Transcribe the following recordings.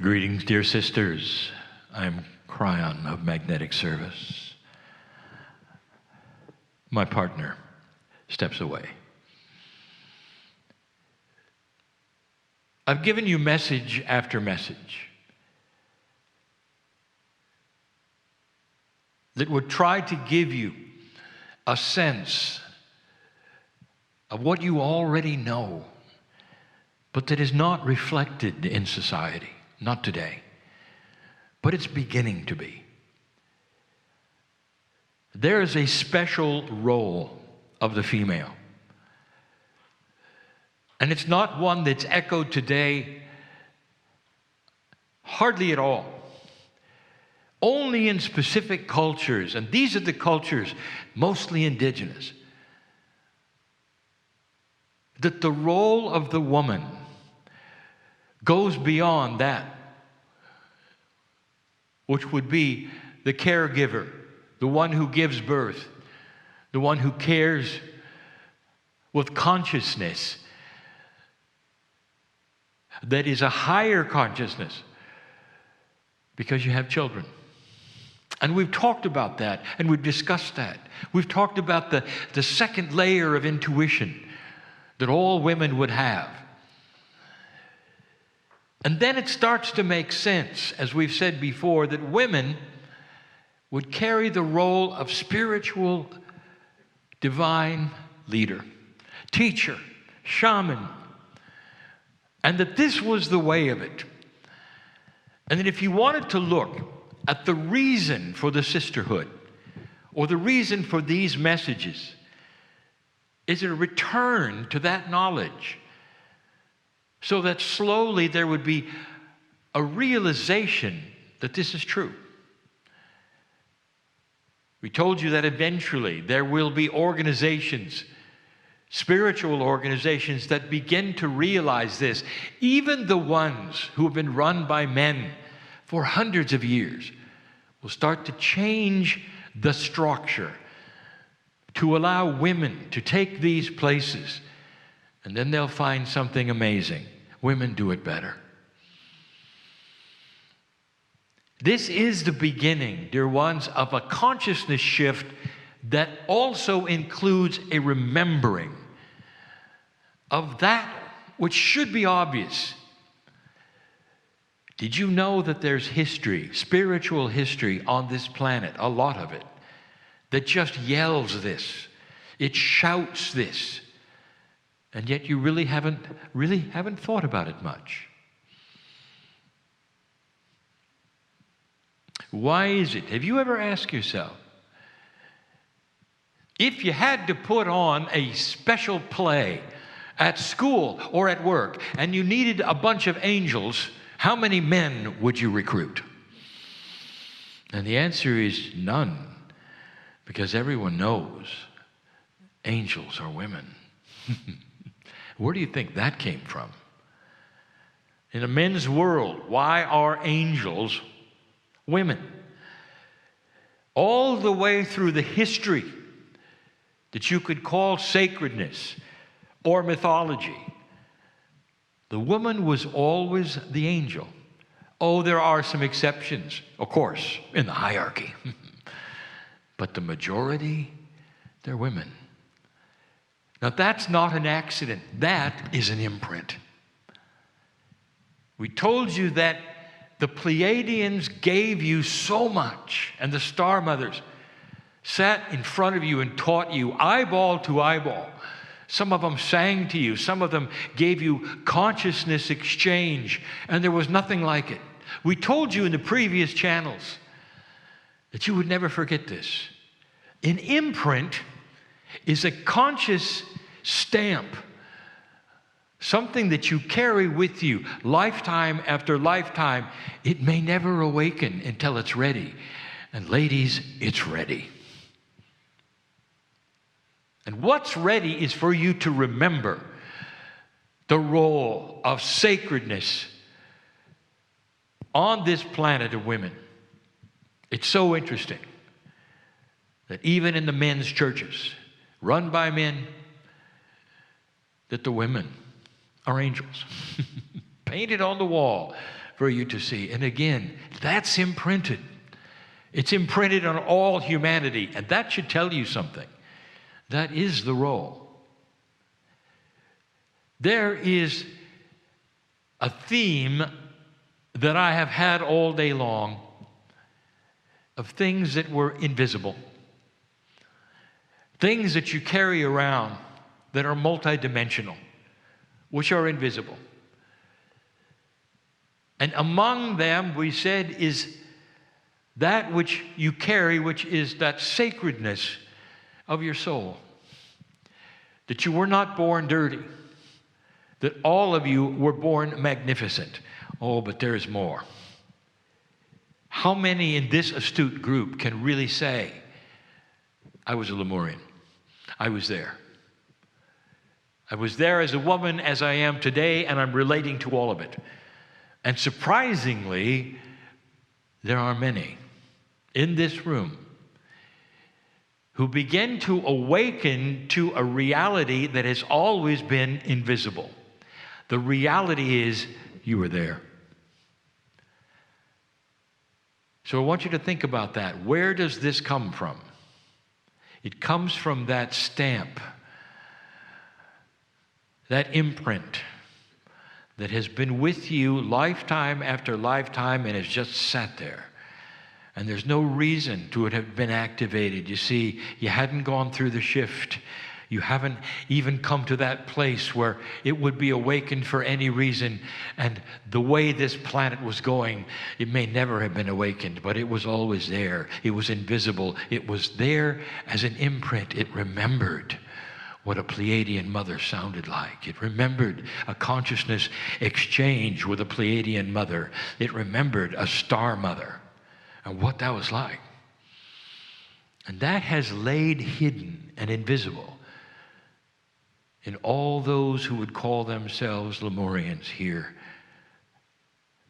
Greetings, dear sisters. I'm Kryon of Magnetic Service. My partner steps away. I've given you message after message that would try to give you a sense of what you already know, but that is not reflected in society. Not today, but it's beginning to be. There is a special role of the female. And it's not one that's echoed today hardly at all. Only in specific cultures, and these are the cultures mostly indigenous, that the role of the woman goes beyond that, which would be the caregiver, the one who gives birth, the one who cares with consciousness that is a higher consciousness because you have children. And we've talked about that, and we've discussed that. We've talked about the second layer of intuition that all women would have. And then it starts to make sense, as we've said before, that women would carry the role of spiritual, divine leader, teacher, shaman, and that this was the way of it. And that if you wanted to look at the reason for the sisterhood, or the reason for these messages, is a return to that knowledge, so that slowly there would be a realization that this is true. We told you that eventually there will be organizations, spiritual organizations, that begin to realize this. Even the ones who have been run by men for hundreds of years will start to change the structure to allow women to take these places. And then they'll find something amazing. Women do it better. This is the beginning, dear ones, of a consciousness shift that also includes a remembering of that which should be obvious. Did you know that there's history, spiritual history on this planet, a lot of it, that just yells this, it shouts this, and yet you really haven't thought about it much? Why is it? Have you ever asked yourself, if you had to put on a special play at school or at work, and you needed a bunch of angels, how many men would you recruit? And the answer is none, because everyone knows angels are women. Where do you think that came from? In a men's world, why are angels women? All the way through the history that you could call sacredness or mythology, the woman was always the angel. Oh, there are some exceptions, of course, in the hierarchy. But the majority, they're women. Now, that's not an accident. That is an imprint. We told you that the Pleiadians gave you so much, and the Star Mothers sat in front of you and taught you eyeball to eyeball. Some of them sang to you. Some of them gave you consciousness exchange, and there was nothing like it. We told you in the previous channels that you would never forget this. An imprint is a conscious stamp, something that you carry with you lifetime after lifetime. It may never awaken until it's ready. And ladies, it's ready. And what's ready is for you to remember the role of sacredness on this planet of women. It's so interesting that even in the men's churches, run by men, that the women are angels. Painted on the wall for you to see. And again, that's imprinted. It's imprinted on all humanity, and that should tell you something. That is the role. There is a theme that I have had all day long of things that were invisible, things that you carry around that are multidimensional, which are invisible. And among them, we said, is that which you carry, which is that sacredness of your soul. That you were not born dirty. That all of you were born magnificent. Oh, but there is more. How many in this astute group can really say, I was a Lemurian. I was there. I was there as a woman as I am today, and I'm relating to all of it. And surprisingly, there are many in this room who begin to awaken to a reality that has always been invisible. The reality is you were there. So I want you to think about that. Where does this come from? It comes from that stamp, that imprint that has been with you lifetime after lifetime and has just sat there. And there's no reason to it have been activated. You see, you hadn't gone through the shift. You haven't even come to that place where it would be awakened for any reason. And the way this planet was going, it may never have been awakened, but it was always there. It was invisible. It was there as an imprint. It remembered what a Pleiadian mother sounded like. It remembered a consciousness exchange with a Pleiadian mother. It remembered a star mother and what that was like. And that has laid hidden and invisible in all those who would call themselves Lemurians here,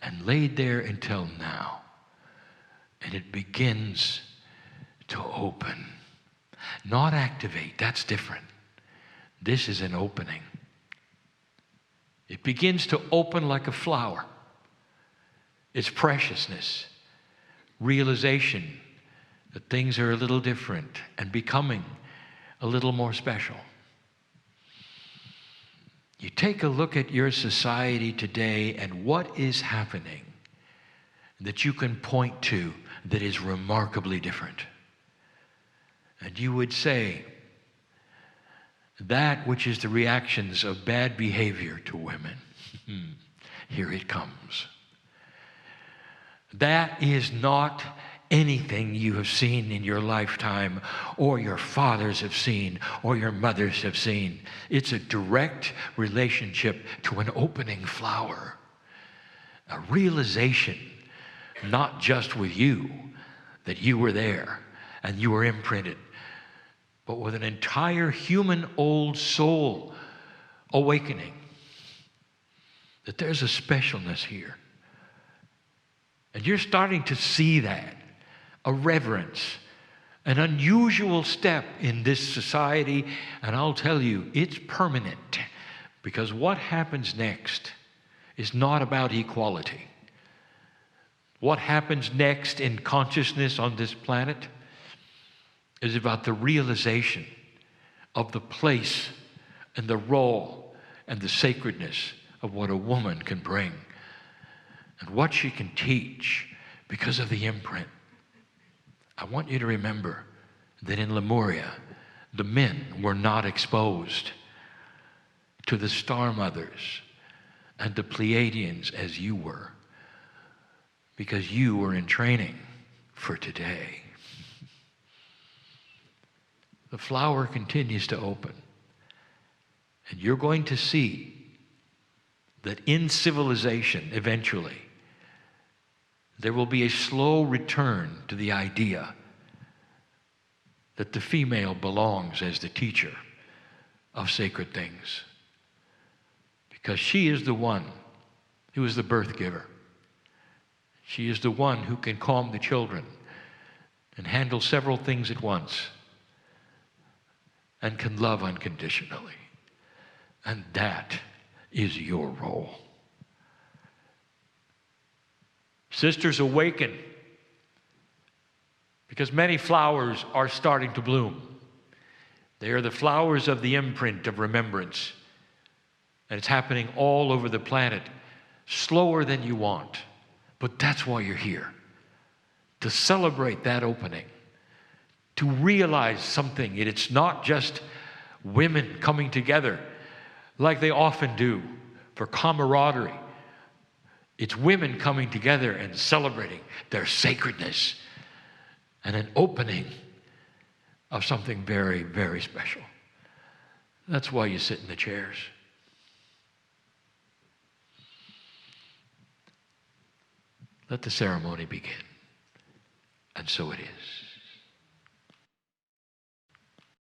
and laid there until now. And it begins to open. Not activate, that's different. This is an opening. It begins to open like a flower. Its preciousness, realization that things are a little different and becoming a little more special. You take a look at your society today and what is happening that you can point to that is remarkably different. And you would say, that which is the reactions of bad behavior to women, here it comes. That is not anything you have seen in your lifetime, or your fathers have seen, or your mothers have seen. It's a direct relationship to an opening flower, a realization, not just with you, that you were there and you were imprinted, but with an entire human old soul awakening, that there's a specialness here. And you're starting to see that, a reverence, an unusual step in this society. And I'll tell you, it's permanent, because what happens next is not about equality. What happens next in consciousness on this planet is about the realization of the place and the role and the sacredness of what a woman can bring and what she can teach because of the imprint. I want you to remember that in Lemuria, the men were not exposed to the star mothers and the Pleiadians as you were, because you were in training for today. The flower continues to open, and you're going to see that in civilization, eventually, there will be a slow return to the idea that the female belongs as the teacher of sacred things, because she is the one who is the birth giver. She is the one who can calm the children and handle several things at once and can love unconditionally. And that is your role. Sisters, awaken, because many flowers are starting to bloom. They are the flowers of the imprint of remembrance. And it's happening all over the planet, slower than you want. But that's why you're here, to celebrate that opening, to realize something. It's not just women coming together like they often do for camaraderie. It's women coming together and celebrating their sacredness and an opening of something very, very special. That's why you sit in the chairs. Let the ceremony begin. And so it is.